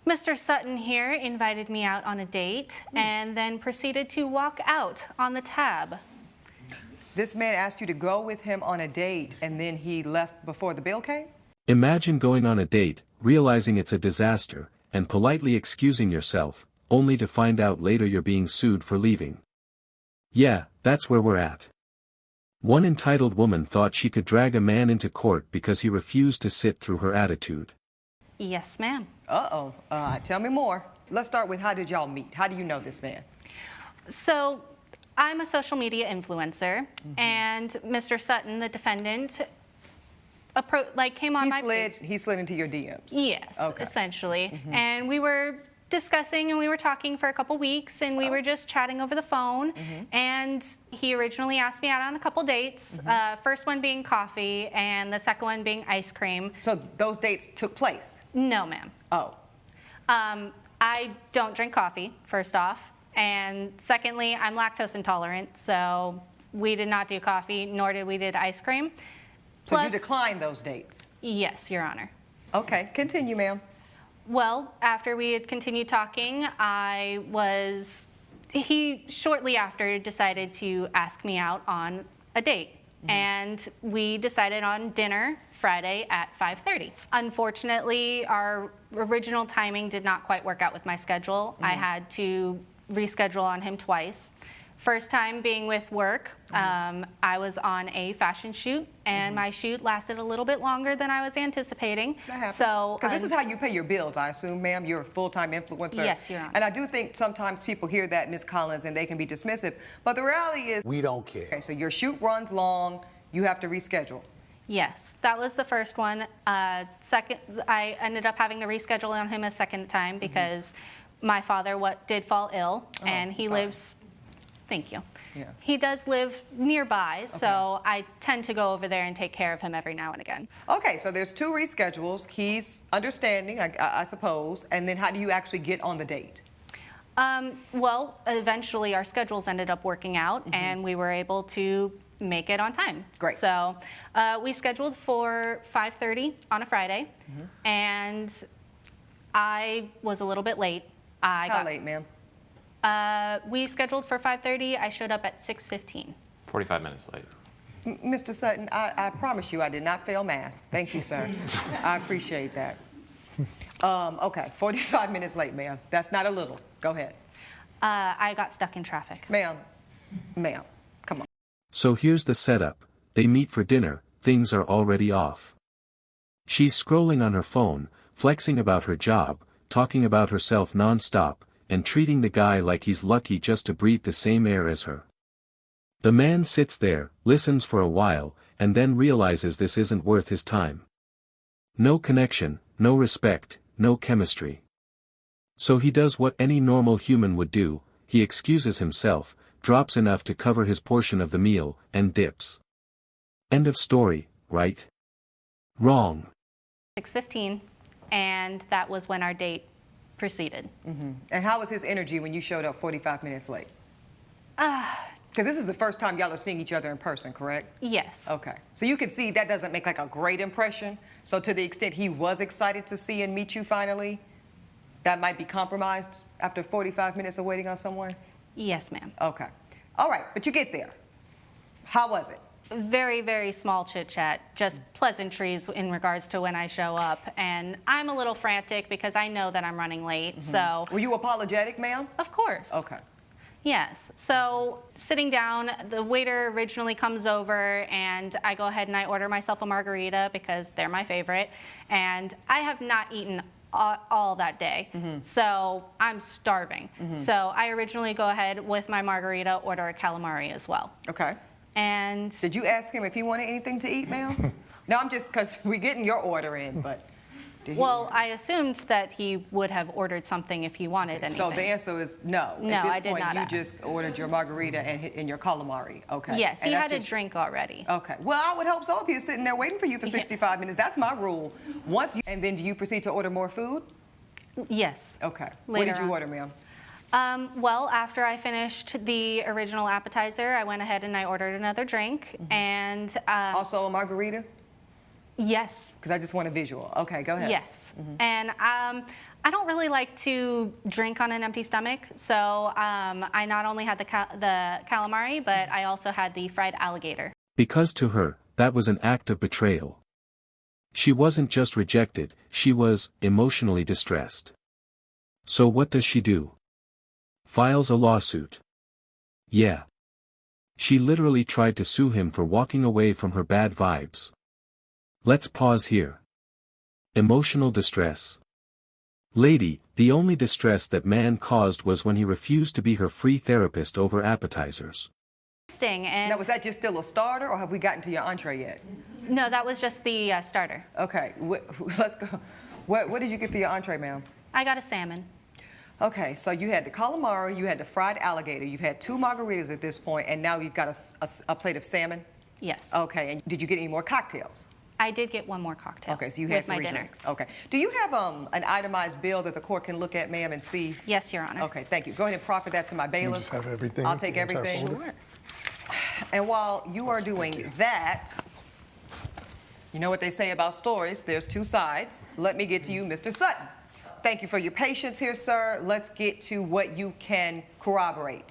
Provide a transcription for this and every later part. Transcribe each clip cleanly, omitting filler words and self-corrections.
Mr. Sutton here invited me out on a date and then proceeded to walk out on the tab. This man asked you to go with him on a date and then he left before the bill came? Imagine going on a date, realizing it's a disaster, and politely excusing yourself, only to find out later you're being sued for leaving. Yeah, that's where we're at. One entitled woman thought she could drag a man into court because he refused to sit through her attitude. Yes, ma'am. Uh-oh. Tell me more. Let's start with, how did y'all meet? How do you know this man? So, I'm a social media influencer, and Mr. Sutton, the defendant, came on my page. He slid into your DMs? Yes, okay. Essentially. And we were discussing and we were talking for a couple weeks, and we were just chatting over the phone. And he originally asked me out on a couple dates, first one being coffee and the second one being ice cream. So those dates took place? No, ma'am. Oh. I don't drink coffee, first off. And secondly, I'm lactose intolerant, so we did not do coffee, nor did we do ice cream. So you declined those dates? Yes, Your Honor. Okay, continue, ma'am. Well, after we had continued talking, he shortly after decided to ask me out on a date. And we decided on dinner Friday at 5:30. Unfortunately, our original timing did not quite work out with my schedule. I had to reschedule on him twice. First time being with work, I was on a fashion shoot, and my shoot lasted a little bit longer than I was anticipating. That happens. So, because this is how you pay your bills, I assume, ma'am. You're a full-time influencer. Yes, Your Honor. And I do think sometimes people hear that, Ms. Collins, and they can be dismissive. But the reality is, we don't care. Okay, so your shoot runs long. You have to reschedule. Yes, that was the first one. Second, I ended up having to reschedule on him a second time because my father did fall ill, and he lives. Thank you. Yeah. He does live nearby, so I tend to go over there and take care of him every now and again. Okay, so there's 2 reschedules. He's understanding, I suppose. And then how do you actually get on the date? Well, eventually our schedules ended up working out, and we were able to make it on time. Great. So we scheduled for 5:30 on a Friday, and I was a little bit late. How late, ma'am? We scheduled for 5:30. I showed up at 6:15. 45 minutes late. Mr. Sutton, I promise you I did not fail math. Thank you, sir. I appreciate that. Okay, 45 minutes late, ma'am. That's not a little. Go ahead. I got stuck in traffic. Ma'am, come on. So here's the setup. They meet for dinner, things are already off. She's scrolling on her phone, flexing about her job, talking about herself non-stop, and treating the guy like he's lucky just to breathe the same air as her. The man sits there, listens for a while, and then realizes this isn't worth his time. No connection, no respect, no chemistry. So he does what any normal human would do, he excuses himself, drops enough to cover his portion of the meal, and dips. End of story, right? Wrong. 6:15, and that was when our date proceeded. And how was his energy when you showed up 45 minutes late? Because this is the first time y'all are seeing each other in person, correct? Yes. Okay. So you can see that doesn't make like a great impression. So to the extent he was excited to see and meet you finally, that might be compromised after 45 minutes of waiting on someone? Yes, ma'am. Okay. All right, but you get there. How was it? Very, very small chit-chat, just pleasantries in regards to when I show up. And I'm a little frantic because I know that I'm running late, so... Were you apologetic, ma'am? Of course. Okay. Yes. So sitting down, the waiter originally comes over, and I go ahead and I order myself a margarita because they're my favorite. And I have not eaten all that day, so I'm starving. So I originally go ahead with my margarita, order a calamari as well. Okay. And did you ask him if he wanted anything to eat, ma'am? No, I'm just, because we're getting your order in, but... Well, I assumed that he would have ordered something if he wanted anything. So the answer is no. No, At this I did point, not you ask. just ordered your margarita and your calamari. Okay. Yes, and he had a drink already. Okay. Well, I would hope so if he was sitting there waiting for you for 65 minutes. That's my rule. And then do you proceed to order more food? Yes. Okay. What Later did you on. order, ma'am? Well, after I finished the original appetizer, I went ahead and I ordered another drink. And also a margarita? yes. Because I just want a visual. Okay, go ahead. Yes. And I don't really like to drink on an empty stomach, so I not only had the calamari, but I also had the fried alligator. Because to her, that was an act of betrayal. She wasn't just rejected, she was emotionally distressed. So what does she do? Files a lawsuit. Yeah. She literally tried to sue him for walking away from her bad vibes. Let's pause here. Emotional distress. Lady, the only distress that man caused was when he refused to be her free therapist over appetizers. And Now, was that just still a starter, or have we gotten to your entree yet? no, that was just the starter. Okay, let's go. What did you get for your entree, ma'am? I got a salmon. Okay, so you had the calamari, you had the fried alligator, you've had 2 margaritas at this point, and now you've got a plate of salmon? Yes. Okay, and did you get any more cocktails? I did get one more cocktail. Okay, so you had with my 3 dinner. drinks. Okay. Do you have an itemized bill that the court can look at, ma'am, and see? Yes, Your Honor. Okay, thank you. Go ahead and proffer that to my You bailiff. just have everything. I'll take the entire everything. folder? Sure. And while you are doing that, you know what they say about stories, there's 2 sides. Let me get to you, Mr. Sutton. Thank you for your patience here, sir. Let's get to what you can corroborate.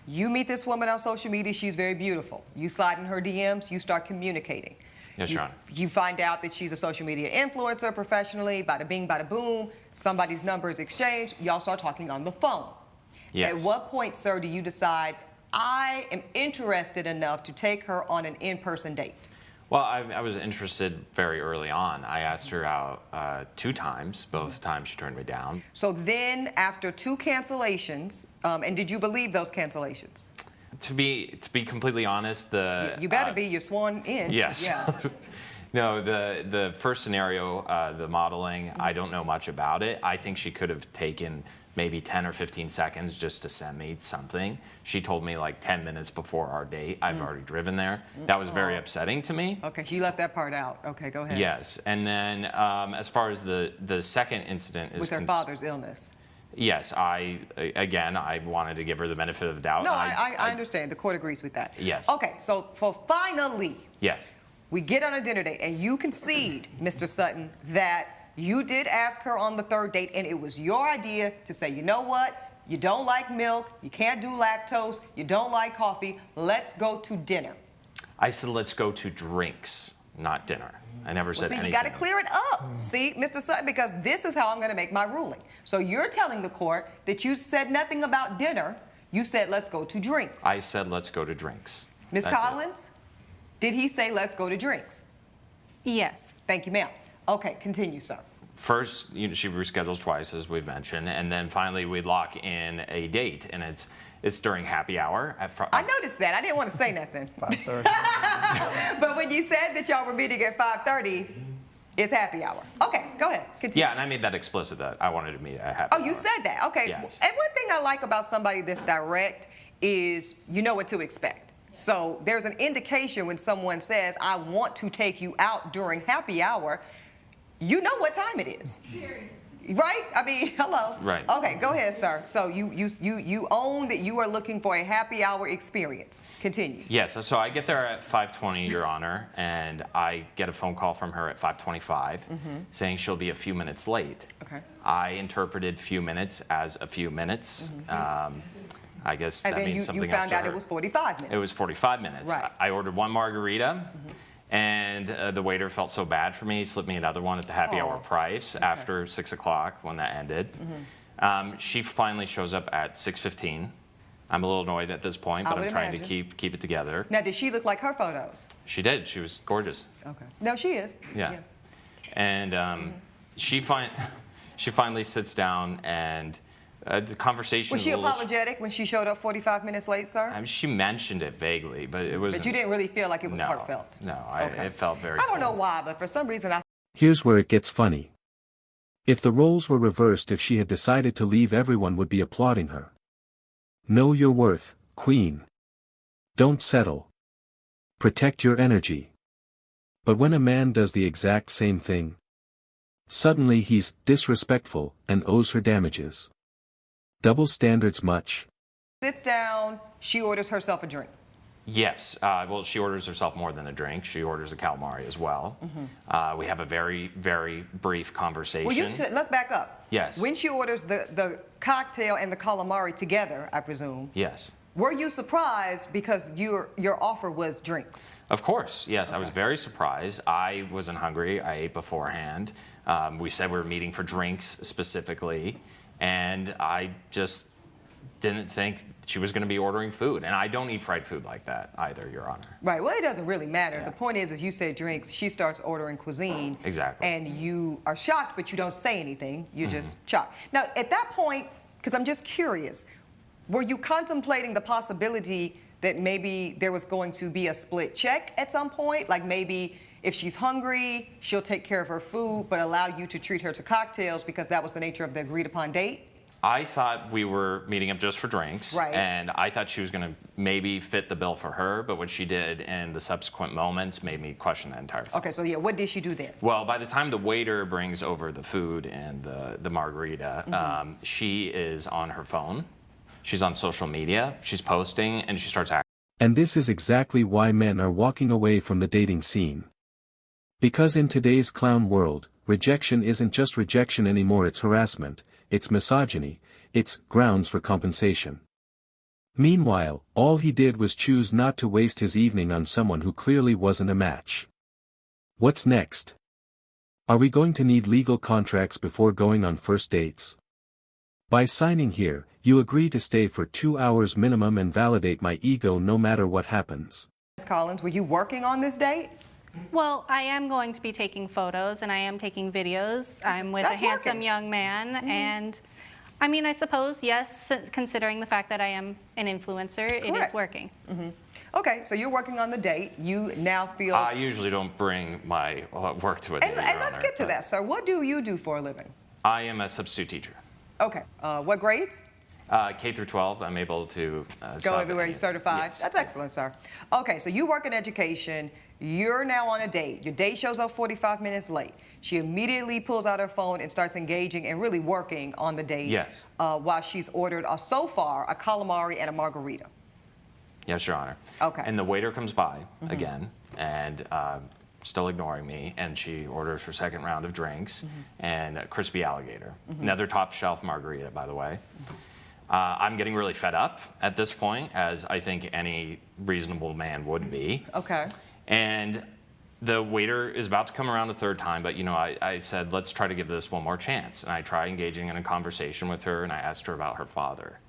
You meet this woman on social media, she's very beautiful. You slide in her DMs, you start communicating. Yes, Your Honor. You find out that she's a social media influencer professionally, bada bing, bada boom, somebody's number is exchanged, y'all start talking on the phone. Yes. At what point, sir, do you decide, I am interested enough to take her on an in-person date? Well, I was interested very early on. I asked her out 2 times. Both times she turned me down. So then, after 2 cancellations, and did you believe those cancellations? To be completely honest, You better be, you're sworn in. Yes. Yeah. No, the first scenario, the modeling, I don't know much about it. I think she could have taken maybe 10 or 15 seconds just to send me something. She told me like 10 minutes before our date. I've already driven there. That was very upsetting to me. Okay, you left that part out. Okay, go ahead. Yes, and then as far as the second incident is With her father's illness. Yes, I wanted to give her the benefit of the doubt. No, and I understand. The court agrees with that. Yes. Okay, so for finally, Yes. we get on a dinner date, and you concede, Mr. Sutton, that you did ask her on the 3rd date, and it was your idea to say, you know what? You don't like milk, you can't do lactose, you don't like coffee, let's go to dinner. I said, let's go to drinks, not dinner. I never said See, anything. you got to clear it up. See, Mr. Sutton, because this is how I'm going to make my ruling. So you're telling the court that you said nothing about dinner. You said, let's go to drinks. I said, let's go to drinks. Ms. That's it. Collins, did he say, let's go to drinks? Yes. Thank you, ma'am. Okay, continue, sir. First, she reschedules twice, as we've mentioned, and then finally we lock in a date, and it's during happy hour. I noticed that. I didn't want to say nothing. 5:30. But when you said that y'all were meeting at 5:30, it's happy hour. Okay, go ahead. Continue. Yeah, and I made that explicit that I wanted to meet at happy hour. Oh, you said that. Okay. Yes. And one thing I like about somebody that's direct is you know what to expect. So there's an indication when someone says, I want to take you out during happy hour, you know what time it is. Right? I mean, hello. Right. Okay, go ahead, sir. So you own that you are looking for a happy hour experience. Continue. Yes, so I get there at 5:20, Your Honor, and I get a phone call from her at 5:25 saying she'll be a few minutes late. Okay. I interpreted few minutes as a few minutes. I guess And that then means you something found else to out her. it was 45 minutes. It was 45 minutes. Right. I ordered 1 margarita, and the waiter felt so bad for me, he slipped me another one at the happy hour price after 6 o'clock when that ended. She finally shows up at 6:15. I'm a little annoyed at this point, I but I'm would trying imagine. to keep it together. Now, did she look like her photos? She did. She was gorgeous. Okay. No, she is. Yeah. And she finally sits down, and the conversation Was she a little apologetic when she showed up 45 minutes late, sir? she mentioned it vaguely, but it was. But you didn't really feel like it was no, heartfelt? No, Okay. it felt very I don't know cold. why, but for some reason I... Here's where it gets funny. If the roles were reversed, if she had decided to leave, everyone would be applauding her. Know your worth, queen. Don't settle. Protect your energy. But when a man does the exact same thing, suddenly he's disrespectful and owes her damages. Double standards much. Sits down, she orders herself a drink. Yes. Well, she orders herself more than a drink. She orders a calamari as well. We have a very, very brief conversation. Well, let's back up. Yes. When she orders the cocktail and the calamari together, I presume. Yes. Were you surprised because your offer was drinks? Of course, yes. Okay. I was very surprised. I wasn't hungry. I ate beforehand. We said we were meeting for drinks specifically, and I just didn't think she was going to be ordering food. And I don't eat fried food like that either, Your Honor. Right. Well, it doesn't really matter. Yeah. The point is, as you said drinks, she starts ordering cuisine. Exactly. And you are shocked, but you don't say anything. You're just shocked. Now, at that point, because I'm just curious, were you contemplating the possibility that maybe there was going to be a split check at some point? Like maybe if she's hungry, she'll take care of her food, but allow you to treat her to cocktails because that was the nature of the agreed upon date? I thought we were meeting up just for drinks, Right. and I thought she was going to maybe fit the bill for her, but what she did in the subsequent moments made me question that entire thing. Okay, so yeah, what did she do then? Well, by the time the waiter brings over the food and the margarita, she is on her phone. She's on social media. She's posting, and she starts acting. And this is exactly why men are walking away from the dating scene. Because in today's clown world, rejection isn't just rejection anymore, it's harassment, it's misogyny, it's grounds for compensation. Meanwhile, all he did was choose not to waste his evening on someone who clearly wasn't a match. What's next? Are we going to need legal contracts before going on first dates? By signing here, you agree to stay for 2 hours minimum and validate my ego no matter what happens. Ms. Collins, were you working on this date? Well, I am going to be taking photos and I am taking videos. I'm with That's a handsome working. young man, and I mean, I suppose, yes, considering the fact that I am an influencer, it Correct. is working. Okay, so you're working on the date. You now feel... I usually don't bring my work to a date, and Your let's Honor, get to but that, sir. What do you do for a living? I am a substitute teacher. Okay, what grades? K through 12, I'm able to Go sub everywhere, any- you're certified? Yes. That's excellent, sir. Okay, so you work in education. You're now on a date. Your date shows up 45 minutes late. She immediately pulls out her phone and starts engaging and really working on the date. Yes. While she's ordered, so far, a calamari and a margarita. Yes, Your Honor. Okay. And the waiter comes by again, and still ignoring me, and she orders her second round of drinks and a crispy alligator. Another top shelf margarita, by the way. I'm getting really fed up at this point, as I think any reasonable man would be. Okay. And the waiter is about to come around a third time, but you know, I said, let's try to give this one more chance. And I try engaging in a conversation with her, and I asked her about her father.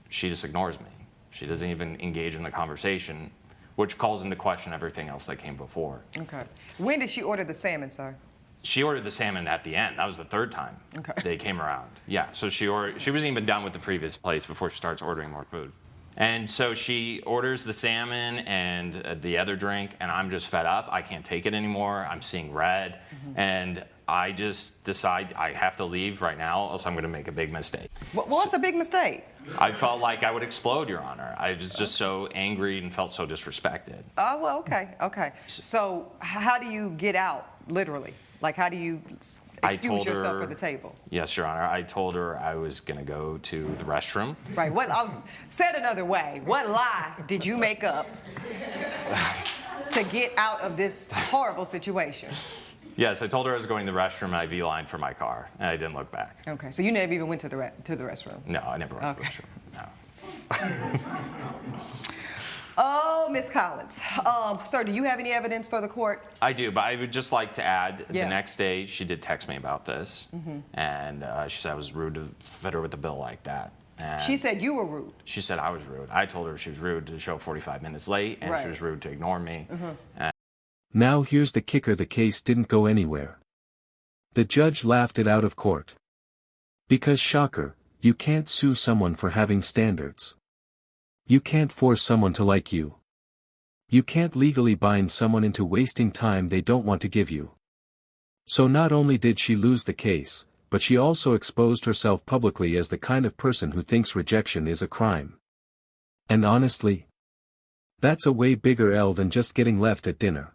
She just ignores me. She doesn't even engage in the conversation, which calls into question everything else that came before. Okay. When did she order the salmon, sir? She ordered the salmon at the end. That was the third time they came around. Yeah, so she wasn't even done with the previous place before she starts ordering more food. And so she orders the salmon and the other drink, and I'm just fed up. I can't take it anymore. I'm seeing red. And I just decide I have to leave right now, else I'm going to make a big mistake. What's a big mistake? I felt like I would explode, Your Honor. I was just so angry and felt so disrespected. Oh, well, okay, okay. So how do you get out, literally? Like, how do you excuse yourself at the table? Yes, Your Honor. I told her I was going to go to the restroom. Right. Said another way, what lie did you make up to get out of this horrible situation? Yes, I told her I was going to the restroom, and I V-lined for my car, and I didn't look back. Okay, so you never even went to the restroom? No, I never went to the restroom. No. Oh, Ms. Collins. Sir, do you have any evidence for the court? I do, but I would just like to add, Yeah. the next day she did text me about this, and she said I was rude to fit her with a bill like that. And She said you were rude. she said I was rude. I told her she was rude to show 45 minutes late, and Right. she was rude to ignore me. Now here's the kicker: the case didn't go anywhere. The judge laughed it out of court. Because shocker, you can't sue someone for having standards. You can't force someone to like you. You can't legally bind someone into wasting time they don't want to give you. So not only did she lose the case, but she also exposed herself publicly as the kind of person who thinks rejection is a crime. And honestly, that's a way bigger L than just getting left at dinner.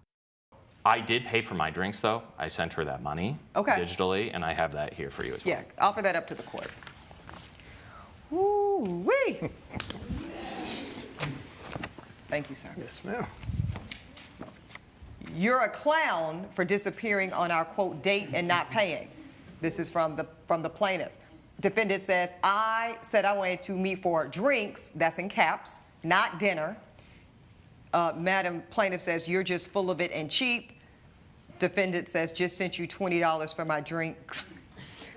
I did pay for my drinks, though. I sent her that money digitally, and I have that here for you as well. Yeah, offer that up to the court. Ooh-wee. Thank you, sir. Yes, ma'am. You're a clown for disappearing on our, quote, date and not paying. This is from the plaintiff. Defendant says, I said I wanted to meet for drinks, that's in caps, not dinner. Madam plaintiff says, you're just full of it and cheap. Defendant says, just sent you $20 for my drinks.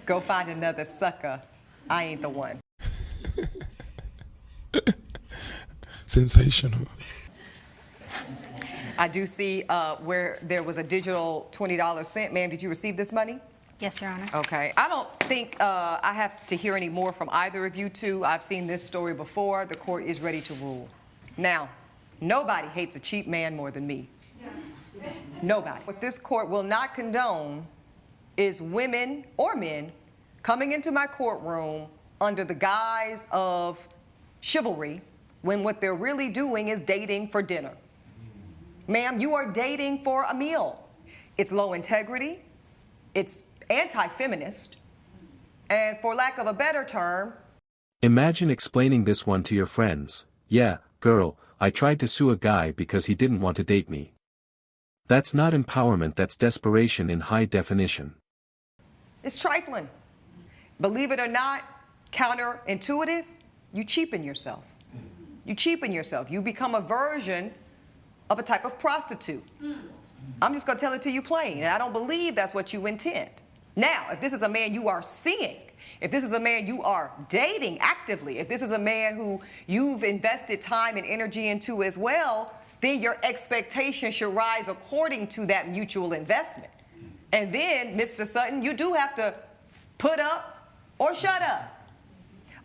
Go find another sucker. I ain't the one. Sensational. I do see where there was a digital $20 sent. Ma'am, did you receive this money? Yes, Your Honor. Okay. I don't think I have to hear any more from either of you two. I've seen this story before. The court is ready to rule. Now, nobody hates a cheap man more than me. Nobody. What this court will not condone is women or men coming into my courtroom under the guise of chivalry when what they're really doing is dating for dinner. Ma'am, you are dating for a meal. It's low integrity, it's anti-feminist, and for lack of a better term, Imagine explaining this one to your friends. Yeah, girl, I tried to sue a guy because he didn't want to date me. That's not empowerment, that's desperation in high definition. it's trifling. Believe it or not, counterintuitive, you cheapen yourself. You cheapen yourself. You become a version of a type of prostitute. I'm just gonna tell it to you plain, and I don't believe that's what you intend. Now, if this is a man you are seeing, if this is a man you are dating actively, if this is a man who you've invested time and energy into as well, then your expectation should rise according to that mutual investment. And then, Mr. Sutton, you do have to put up or shut up.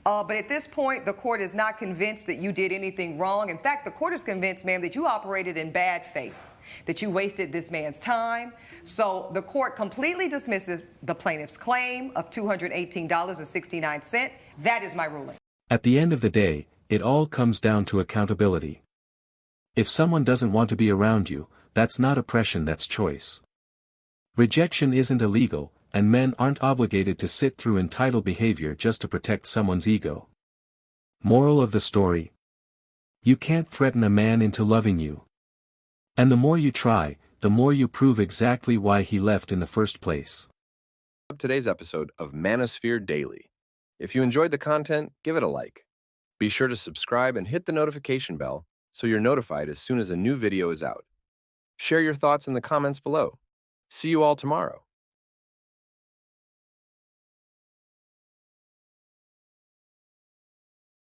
But at this point, the court is not convinced that you did anything wrong. In fact, the court is convinced, ma'am, that you operated in bad faith, that you wasted this man's time. So the court completely dismisses the plaintiff's claim of $218.69. That is my ruling. At the end of the day, it all comes down to accountability. If someone doesn't want to be around you, that's not oppression, that's choice. Rejection isn't illegal, and men aren't obligated to sit through entitled behavior just to protect someone's ego. Moral of the story: you can't threaten a man into loving you. And the more you try, the more you prove exactly why he left in the first place. Today's episode of Manosphere Daily. If you enjoyed the content, give it a like. Be sure to subscribe and hit the notification bell so you're notified as soon as a new video is out. Share your thoughts in the comments below. See you all tomorrow.